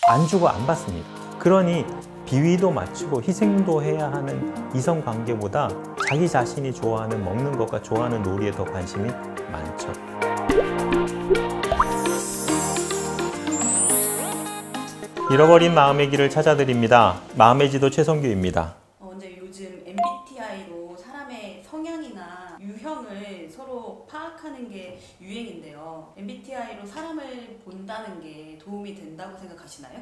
안 주고 안 받습니다. 그러니 비위도 맞추고 희생도 해야 하는 이성관계보다 자기 자신이 좋아하는 먹는 것과 좋아하는 놀이에 더 관심이 많죠. 잃어버린 마음의 길을 찾아드립니다. 마음의 지도 최성규입니다. 이제 요즘 MBTI로 사람의 성향이나 유형을 서로 파악하는 게 유행인데요. MBTI로 사람을 본다는 게 도움이 된다고 생각하시나요?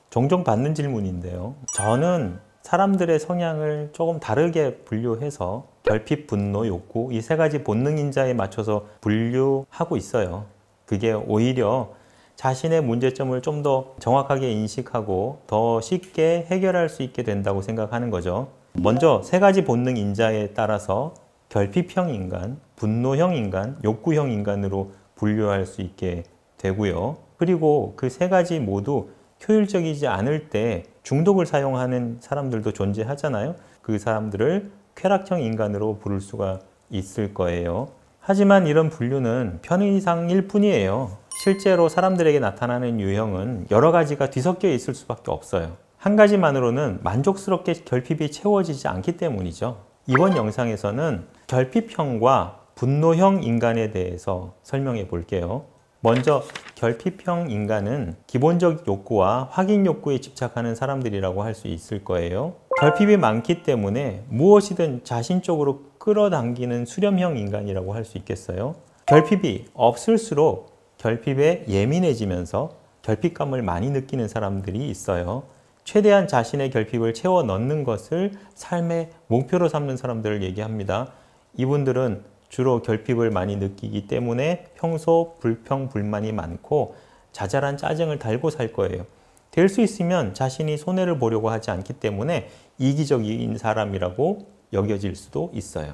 종종 받는 질문인데요. 저는 사람들의 성향을 조금 다르게 분류해서 결핍, 분노, 욕구 이 세 가지 본능 인자에 맞춰서 분류하고 있어요. 그게 오히려 자신의 문제점을 좀 더 정확하게 인식하고 더 쉽게 해결할 수 있게 된다고 생각하는 거죠. 먼저 세 가지 본능 인자에 따라서 결핍형 인간, 분노형 인간, 욕구형 인간으로 분류할 수 있게 되고요. 그리고 그 세 가지 모두 효율적이지 않을 때 중독을 사용하는 사람들도 존재하잖아요. 그 사람들을 쾌락형 인간으로 부를 수가 있을 거예요. 하지만 이런 분류는 편의상일 뿐이에요. 실제로 사람들에게 나타나는 유형은 여러 가지가 뒤섞여 있을 수밖에 없어요. 한 가지만으로는 만족스럽게 결핍이 채워지지 않기 때문이죠. 이번 영상에서는 결핍형과 분노형 인간에 대해서 설명해 볼게요. 먼저 결핍형 인간은 기본적 욕구와 확인 욕구에 집착하는 사람들이라고 할 수 있을 거예요. 결핍이 많기 때문에 무엇이든 자신 쪽으로 끌어당기는 수렴형 인간이라고 할 수 있겠어요. 결핍이 없을수록 결핍에 예민해지면서 결핍감을 많이 느끼는 사람들이 있어요. 최대한 자신의 결핍을 채워 넣는 것을 삶의 목표로 삼는 사람들을 얘기합니다. 이분들은 주로 결핍을 많이 느끼기 때문에 평소 불평, 불만이 많고 자잘한 짜증을 달고 살 거예요. 될 수 있으면 자신이 손해를 보려고 하지 않기 때문에 이기적인 사람이라고 여겨질 수도 있어요.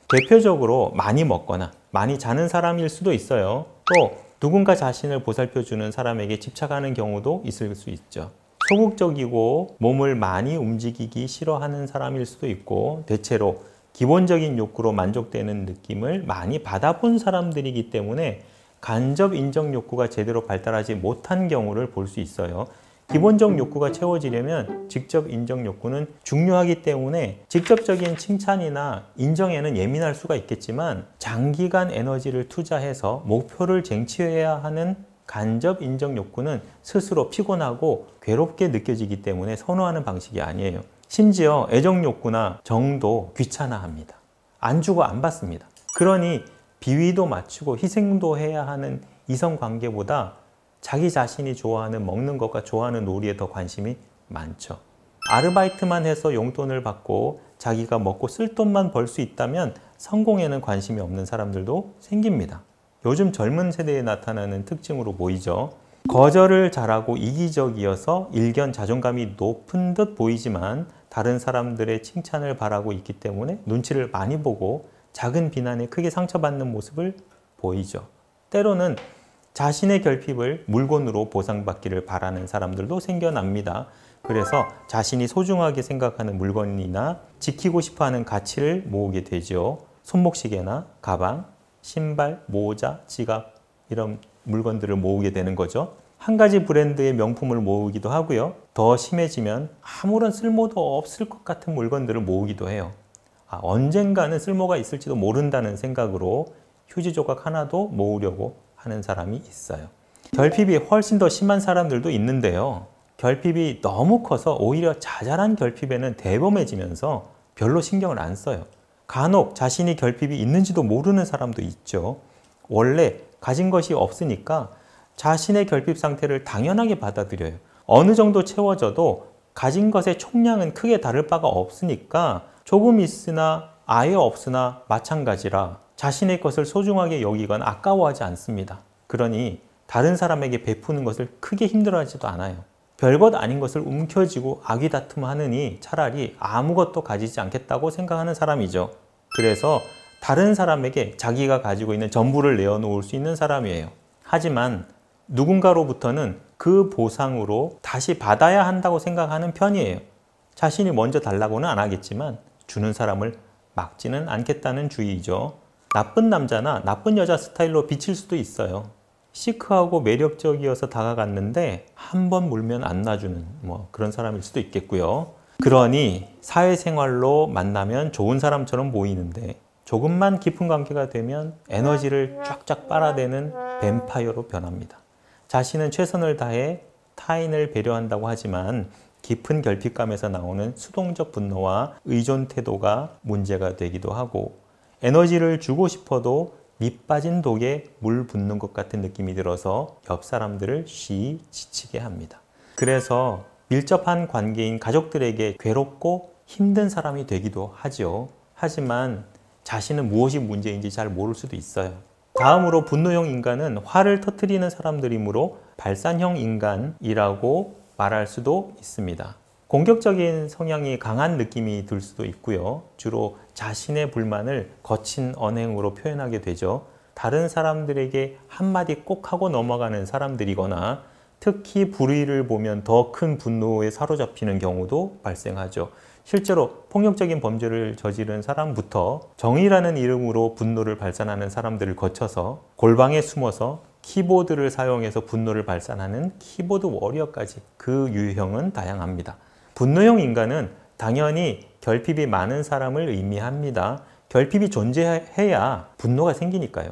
대표적으로 많이 먹거나 많이 자는 사람일 수도 있어요. 또 누군가 자신을 보살펴주는 사람에게 집착하는 경우도 있을 수 있죠. 소극적이고 몸을 많이 움직이기 싫어하는 사람일 수도 있고 대체로 기본적인 욕구로 만족되는 느낌을 많이 받아본 사람들이기 때문에 간접 인정 욕구가 제대로 발달하지 못한 경우를 볼 수 있어요. 기본적 욕구가 채워지려면 직접 인정 욕구는 중요하기 때문에 직접적인 칭찬이나 인정에는 예민할 수가 있겠지만 장기간 에너지를 투자해서 목표를 쟁취해야 하는 간접 인정 욕구는 스스로 피곤하고 괴롭게 느껴지기 때문에 선호하는 방식이 아니에요. 심지어 애정 욕구나 정도 귀찮아합니다. 안 주고 안 받습니다. 그러니 비위도 맞추고 희생도 해야 하는 이성관계보다 자기 자신이 좋아하는 먹는 것과 좋아하는 놀이에 더 관심이 많죠. 아르바이트만 해서 용돈을 받고 자기가 먹고 쓸 돈만 벌 수 있다면 성공에는 관심이 없는 사람들도 생깁니다. 요즘 젊은 세대에 나타나는 특징으로 보이죠. 거절을 잘하고 이기적이어서 일견 자존감이 높은 듯 보이지만 다른 사람들의 칭찬을 바라고 있기 때문에 눈치를 많이 보고 작은 비난에 크게 상처받는 모습을 보이죠. 때로는 자신의 결핍을 물건으로 보상받기를 바라는 사람들도 생겨납니다. 그래서 자신이 소중하게 생각하는 물건이나 지키고 싶어하는 가치를 모으게 되죠. 손목시계나 가방, 신발, 모자, 지갑 이런 물건들을 모으게 되는 거죠. 한 가지 브랜드의 명품을 모으기도 하고요. 더 심해지면 아무런 쓸모도 없을 것 같은 물건들을 모으기도 해요. 언젠가는 쓸모가 있을지도 모른다는 생각으로 휴지 조각 하나도 모으려고 하는 사람이 있어요. 결핍이 훨씬 더 심한 사람들도 있는데요. 결핍이 너무 커서 오히려 자잘한 결핍에는 대범해지면서 별로 신경을 안 써요. 간혹 자신이 결핍이 있는지도 모르는 사람도 있죠. 원래 가진 것이 없으니까 자신의 결핍 상태를 당연하게 받아들여요. 어느 정도 채워져도 가진 것의 총량은 크게 다를 바가 없으니까 조금 있으나 아예 없으나 마찬가지라 자신의 것을 소중하게 여기거나 아까워하지 않습니다. 그러니 다른 사람에게 베푸는 것을 크게 힘들어하지도 않아요. 별것 아닌 것을 움켜쥐고 아귀다툼하느니 차라리 아무것도 가지지 않겠다고 생각하는 사람이죠. 그래서 다른 사람에게 자기가 가지고 있는 전부를 내어놓을 수 있는 사람이에요. 하지만 누군가로부터는 그 보상으로 다시 받아야 한다고 생각하는 편이에요. 자신이 먼저 달라고는 안 하겠지만 주는 사람을 막지는 않겠다는 주의죠. 나쁜 남자나 나쁜 여자 스타일로 비칠 수도 있어요. 시크하고 매력적이어서 다가갔는데 한 번 물면 안 놔주는 그런 사람일 수도 있겠고요. 그러니 사회생활로 만나면 좋은 사람처럼 보이는데 조금만 깊은 관계가 되면 에너지를 쫙쫙 빨아대는 뱀파이어로 변합니다. 자신은 최선을 다해 타인을 배려한다고 하지만 깊은 결핍감에서 나오는 수동적 분노와 의존 태도가 문제가 되기도 하고, 에너지를 주고 싶어도 밑 빠진 독에 물 붓는 것 같은 느낌이 들어서 옆 사람들을 쉬이 지치게 합니다. 그래서 밀접한 관계인 가족들에게 괴롭고 힘든 사람이 되기도 하죠. 하지만 자신은 무엇이 문제인지 잘 모를 수도 있어요. 다음으로 분노형 인간은 화를 터뜨리는 사람들이므로 발산형 인간이라고 말할 수도 있습니다. 공격적인 성향이 강한 느낌이 들 수도 있고요. 주로 자신의 불만을 거친 언행으로 표현하게 되죠. 다른 사람들에게 한마디 꼭 하고 넘어가는 사람들이거나 특히 불의를 보면 더 큰 분노에 사로잡히는 경우도 발생하죠. 실제로 폭력적인 범죄를 저지른 사람부터 정의라는 이름으로 분노를 발산하는 사람들을 거쳐서 골방에 숨어서 키보드를 사용해서 분노를 발산하는 키보드 워리어까지 그 유형은 다양합니다. 분노형 인간은 당연히 결핍이 많은 사람을 의미합니다. 결핍이 존재해야 분노가 생기니까요.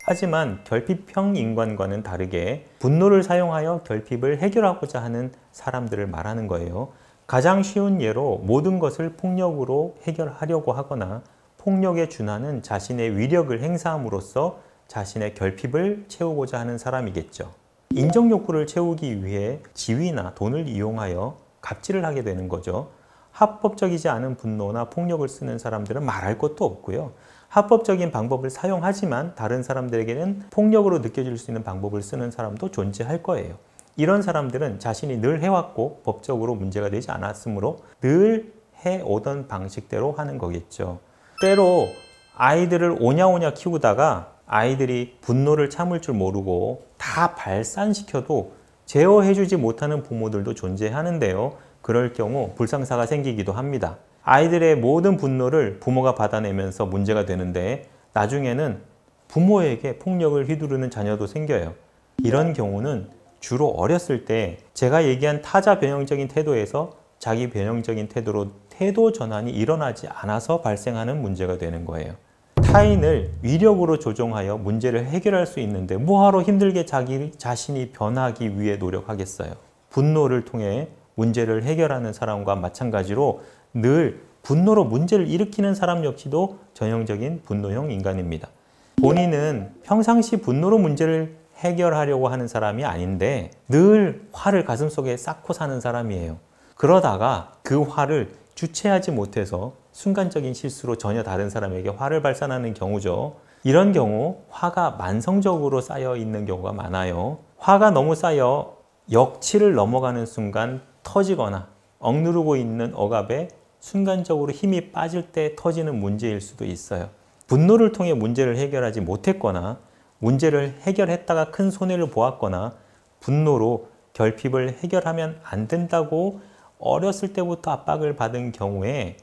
하지만 결핍형 인간과는 다르게 분노를 사용하여 결핍을 해결하고자 하는 사람들을 말하는 거예요. 가장 쉬운 예로 모든 것을 폭력으로 해결하려고 하거나 폭력에 준하는 자신의 위력을 행사함으로써 자신의 결핍을 채우고자 하는 사람이겠죠. 인정 욕구를 채우기 위해 지위나 돈을 이용하여 갑질을 하게 되는 거죠. 합법적이지 않은 분노나 폭력을 쓰는 사람들은 말할 것도 없고요. 합법적인 방법을 사용하지만 다른 사람들에게는 폭력으로 느껴질 수 있는 방법을 쓰는 사람도 존재할 거예요. 이런 사람들은 자신이 늘 해왔고 법적으로 문제가 되지 않았으므로 늘 해오던 방식대로 하는 거겠죠. 때로 아이들을 오냐오냐 키우다가 아이들이 분노를 참을 줄 모르고 다 발산시켜도 제어해주지 못하는 부모들도 존재하는데요. 그럴 경우 불상사가 생기기도 합니다. 아이들의 모든 분노를 부모가 받아내면서 문제가 되는데 나중에는 부모에게 폭력을 휘두르는 자녀도 생겨요. 이런 경우는 주로 어렸을 때 제가 얘기한 타자 변형적인 태도에서 자기 변형적인 태도로 태도 전환이 일어나지 않아서 발생하는 문제가 되는 거예요. 타인을 위력으로 조종하여 문제를 해결할 수 있는데 뭐하러 힘들게 자기 자신이 변하기 위해 노력하겠어요. 분노를 통해 문제를 해결하는 사람과 마찬가지로 늘 분노로 문제를 일으키는 사람 역시도 전형적인 분노형 인간입니다. 본인은 평상시 분노로 문제를 해결하려고 하는 사람이 아닌데 늘 화를 가슴속에 쌓고 사는 사람이에요. 그러다가 그 화를 주체하지 못해서 순간적인 실수로 전혀 다른 사람에게 화를 발산하는 경우죠. 이런 경우 화가 만성적으로 쌓여 있는 경우가 많아요. 화가 너무 쌓여 역치를 넘어가는 순간 터지거나 억누르고 있는 억압에 순간적으로 힘이 빠질 때 터지는 문제일 수도 있어요. 분노를 통해 문제를 해결하지 못했거나 문제를 해결했다가 큰 손해를 보았거나 분노로 결핍을 해결하면 안 된다고 어렸을 때부터 압박을 받은 경우에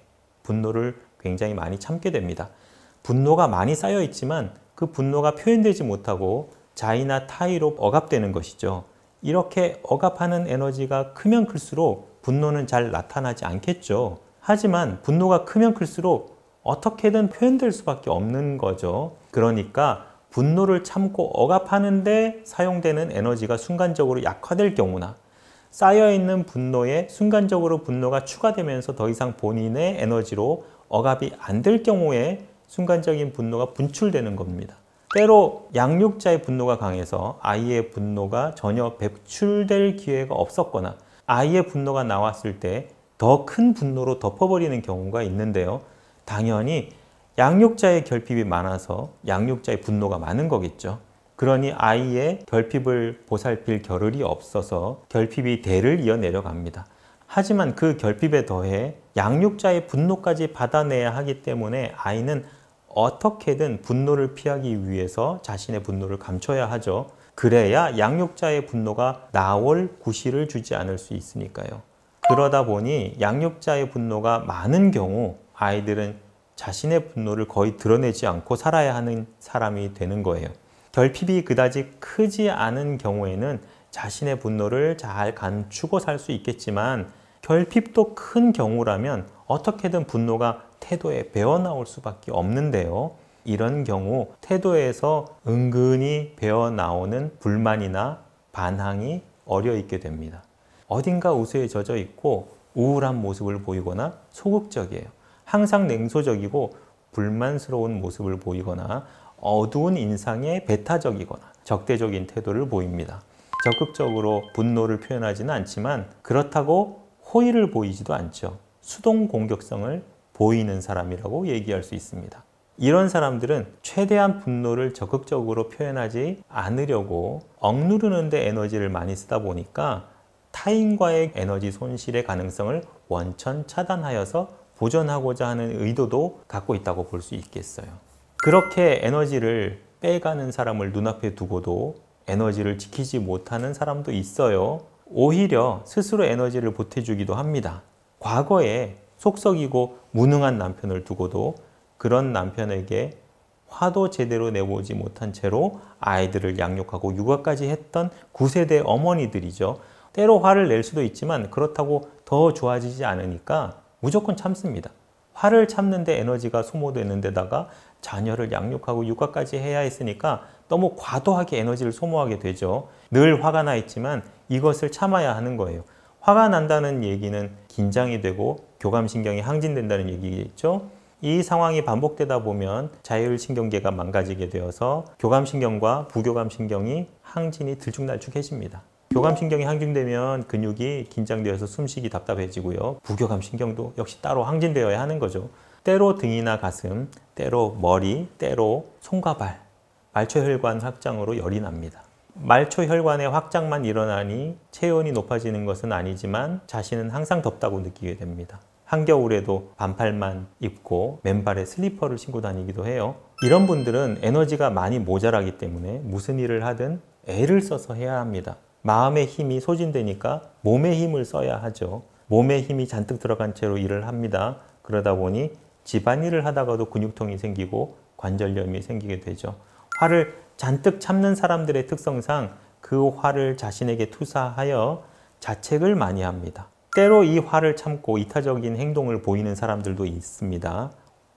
분노를 굉장히 많이 참게 됩니다. 분노가 많이 쌓여 있지만 그 분노가 표현되지 못하고 자의나 타의로 억압되는 것이죠. 이렇게 억압하는 에너지가 크면 클수록 분노는 잘 나타나지 않겠죠. 하지만 분노가 크면 클수록 어떻게든 표현될 수밖에 없는 거죠. 그러니까 분노를 참고 억압하는데 사용되는 에너지가 순간적으로 약화될 경우나 쌓여있는 분노에 순간적으로 분노가 추가되면서 더 이상 본인의 에너지로 억압이 안 될 경우에 순간적인 분노가 분출되는 겁니다. 때로 양육자의 분노가 강해서 아이의 분노가 전혀 배출될 기회가 없었거나 아이의 분노가 나왔을 때 더 큰 분노로 덮어버리는 경우가 있는데요. 당연히 양육자의 결핍이 많아서 양육자의 분노가 많은 거겠죠. 그러니 아이의 결핍을 보살필 겨를이 없어서 결핍이 대를 이어 내려갑니다. 하지만 그 결핍에 더해 양육자의 분노까지 받아내야 하기 때문에 아이는 어떻게든 분노를 피하기 위해서 자신의 분노를 감춰야 하죠. 그래야 양육자의 분노가 나올 구실을 주지 않을 수 있으니까요. 그러다 보니 양육자의 분노가 많은 경우 아이들은 자신의 분노를 거의 드러내지 않고 살아야 하는 사람이 되는 거예요. 결핍이 그다지 크지 않은 경우에는 자신의 분노를 잘 감추고 살 수 있겠지만, 결핍도 큰 경우라면 어떻게든 분노가 태도에 배어나올 수밖에 없는데요. 이런 경우 태도에서 은근히 배어나오는 불만이나 반항이 어려 있게 됩니다. 어딘가 우수에 젖어 있고 우울한 모습을 보이거나 소극적이에요. 항상 냉소적이고 불만스러운 모습을 보이거나 어두운 인상에 배타적이거나 적대적인 태도를 보입니다. 적극적으로 분노를 표현하지는 않지만 그렇다고 호의를 보이지도 않죠. 수동 공격성을 보이는 사람이라고 얘기할 수 있습니다. 이런 사람들은 최대한 분노를 적극적으로 표현하지 않으려고 억누르는 데 에너지를 많이 쓰다 보니까 타인과의 에너지 손실의 가능성을 원천 차단하여서 보존하고자 하는 의도도 갖고 있다고 볼 수 있겠어요. 그렇게 에너지를 빼가는 사람을 눈앞에 두고도 에너지를 지키지 못하는 사람도 있어요. 오히려 스스로 에너지를 보태주기도 합니다. 과거에 속썩이고 무능한 남편을 두고도 그런 남편에게 화도 제대로 내보지 못한 채로 아이들을 양육하고 육아까지 했던 9세대 어머니들이죠. 때로 화를 낼 수도 있지만 그렇다고 더 좋아지지 않으니까 무조건 참습니다. 화를 참는데 에너지가 소모되는 데다가 자녀를 양육하고 육아까지 해야 했으니까 너무 과도하게 에너지를 소모하게 되죠. 늘 화가 나 있지만 이것을 참아야 하는 거예요. 화가 난다는 얘기는 긴장이 되고 교감신경이 항진된다는 얘기겠죠. 이 상황이 반복되다 보면 자율신경계가 망가지게 되어서 교감신경과 부교감신경이 항진이 들쭉날쭉해집니다. 교감신경이 항진되면 근육이 긴장되어서 숨쉬기 답답해지고요. 부교감신경도 역시 따로 항진되어야 하는 거죠. 때로 등이나 가슴, 때로 머리, 때로 손과 발, 말초혈관 확장으로 열이 납니다. 말초혈관의 확장만 일어나니 체온이 높아지는 것은 아니지만 자신은 항상 덥다고 느끼게 됩니다. 한겨울에도 반팔만 입고 맨발에 슬리퍼를 신고 다니기도 해요. 이런 분들은 에너지가 많이 모자라기 때문에 무슨 일을 하든 애를 써서 해야 합니다. 마음의 힘이 소진되니까 몸의 힘을 써야 하죠. 몸에 힘이 잔뜩 들어간 채로 일을 합니다. 그러다 보니 집안일을 하다가도 근육통이 생기고 관절염이 생기게 되죠. 화를 잔뜩 참는 사람들의 특성상 그 화를 자신에게 투사하여 자책을 많이 합니다. 때로 이 화를 참고 이타적인 행동을 보이는 사람들도 있습니다.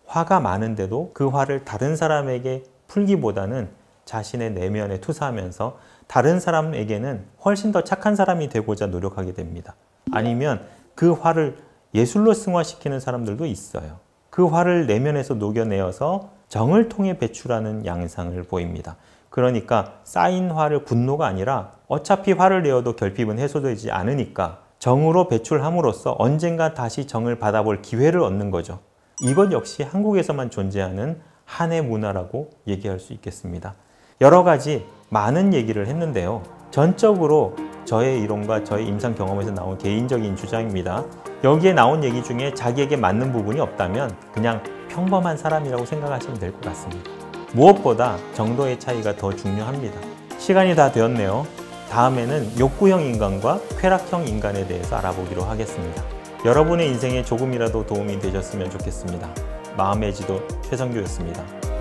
화가 많은데도 그 화를 다른 사람에게 풀기보다는 자신의 내면에 투사하면서 다른 사람에게는 훨씬 더 착한 사람이 되고자 노력하게 됩니다. 아니면 그 화를 예술로 승화시키는 사람들도 있어요. 그 화를 내면에서 녹여내어서 정을 통해 배출하는 양상을 보입니다. 그러니까 쌓인 화를 분노가 아니라 어차피 화를 내어도 결핍은 해소되지 않으니까 정으로 배출함으로써 언젠가 다시 정을 받아볼 기회를 얻는 거죠. 이것 역시 한국에서만 존재하는 한의 문화라고 얘기할 수 있겠습니다. 여러 가지 많은 얘기를 했는데요. 전적으로 저의 이론과 저의 임상 경험에서 나온 개인적인 주장입니다. 여기에 나온 얘기 중에 자기에게 맞는 부분이 없다면 그냥 평범한 사람이라고 생각하시면 될 것 같습니다. 무엇보다 정도의 차이가 더 중요합니다. 시간이 다 되었네요. 다음에는 욕구형 인간과 쾌락형 인간에 대해서 알아보기로 하겠습니다. 여러분의 인생에 조금이라도 도움이 되셨으면 좋겠습니다. 마음의 지도 최성규였습니다.